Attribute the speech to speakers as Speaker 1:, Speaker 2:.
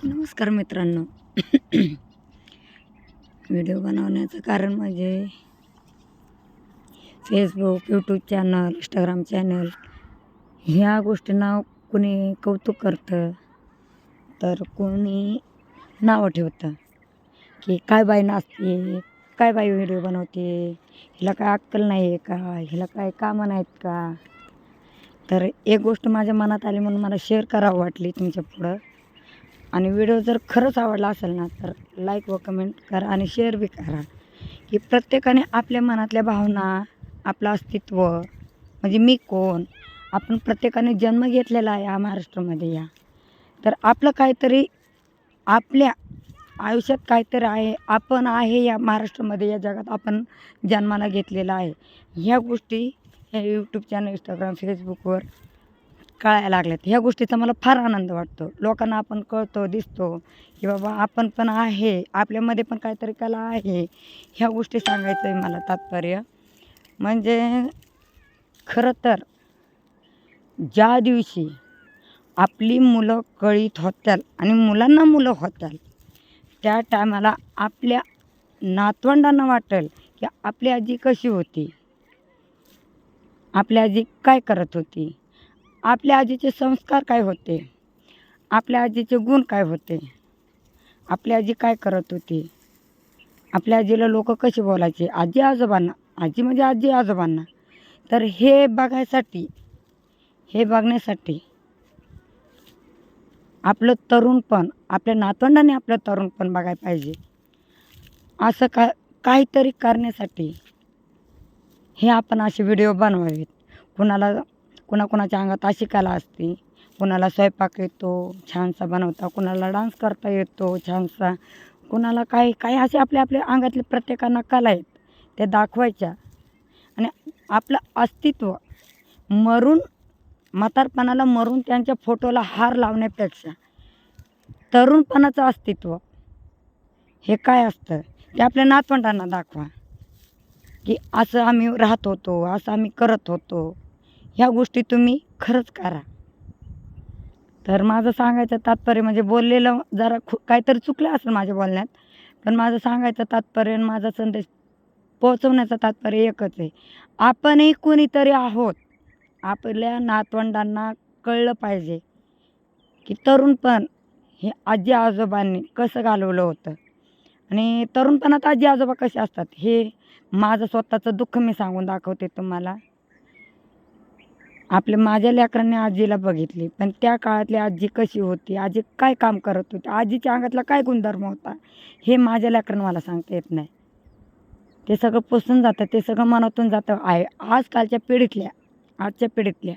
Speaker 1: नमस्कार मित्रांनो. व्हिडिओ बनवण्याचं कारण म्हणजे Facebook, YouTube channel, Instagram channel ह्या गोष्टींना कोणी कौतुक करतं, तर कोणी नावं ठेवतं की काय बाई नाचते, काय बाई व्हिडिओ बनवते, हिला काय अक्कल नाही आहे का, हिला काय कामं नाहीत का. तर एक गोष्ट माझ्या मनात आली म्हणून मला शेअर करावं वाटली तुमच्या पुढं. आणि व्हिडिओ जर खरंच आवडला असेल ना, तर लाईक व कमेंट करा आणि शेअर बी करा. की प्रत्येकाने आपल्या मनातल्या भावना, आपलं अस्तित्व म्हणजे मी कोण, आपण प्रत्येकाने जन्म घेतलेला आहे या महाराष्ट्रामध्ये. तर आपलं काहीतरी आपल्या आयुष्यात काहीतरी आहे, आपण आहे या महाराष्ट्रामध्ये, या जगात आपण जन्माला घेतलेला आहे. ह्या गोष्टी ह्या यूट्यूब चॅनल, इंस्टाग्राम, फेसबुकवर कळायला लागल्यात. ह्या गोष्टीचा मला फार आनंद वाटतो. लोकांना आपण कळतो, दिसतो की बाबा आपण पण आहे, आपल्यामध्ये पण काहीतरी कला आहे. ह्या गोष्टी सांगायचं आहे मला तात्पर्य. म्हणजे खरं तर ज्या दिवशी आपली मुलं कळीत होत्याल आणि मुलांना मुलं होत्याल, त्या टायमाला आपल्या नातवंडांना वाटेल की आपली आजी कशी होती, आपली आजी काय करत होती, आपल्या आजीचे संस्कार काय होते, आपल्या आजीचे गुण काय होते, आपली आजी काय करत होती, आपल्या आजीला लोक कसे बोलायचे, आजी आजोबांना, आजी म्हणजे आजी आजोबांना. तर हे बघायसाठी, हे बघण्यासाठी आपलं तरुणपण, आपल्या नातवंडांनी आपलं तरुणपण बघायला पाहिजे. असं काहीतरी करण्यासाठी हे आपण असे व्हिडिओ बनवावेत. कुणाकुणाच्या अंगात अशी कला असते, कुणाला स्वयंपाक येतो छानसा बनवता, कुणाला डान्स करता येतो छानसा, कुणाला काही काही असे आपल्या आपल्या अंगातले प्रत्येकांना कला आहेत, ते दाखवायच्या. आणि आपलं अस्तित्व मरून, म्हातारपणाला मरून त्यांच्या फोटोला हार लावण्यापेक्षा तरुणपणाचं अस्तित्व हे काय असतं ते आपल्या नातवंडांना दाखवा. की असं आम्ही राहत होतो, असं आम्ही करत होतो. ह्या गोष्टी तुम्ही खरंच करा. तर माझं सांगायचं तात्पर्य म्हणजे बोललेलं जरा काहीतरी चुकलं असेल माझ्या बोलण्यात, पण माझं सांगायचं तात्पर्य आणि माझा संदेश पोहोचवण्याचं तात्पर्य एकच आहे. आपणही कोणीतरी आहोत. आपल्या नातवंडांना कळलं पाहिजे की तरुणपण हे आजी आजोबांनी कसं घालवलं होतं आणि तरुणपणात आजी आजोबा कसे असतात हे माझं स्वतःचं दुःख मी सांगून दाखवते तुम्हाला. माझ्या लेकरांनी आजीला बघितली, पण त्या काळातली आजी कशी होती, आजी काय काम करत होती, आजीच्या अंगातला काय गुणधर्म होता, हे माझ्या लेकरांना मला सांगता येत नाही. ते सगळं पुसून जातं, ते सगळं मनातून जातं आहे आजच्या पिढीतल्या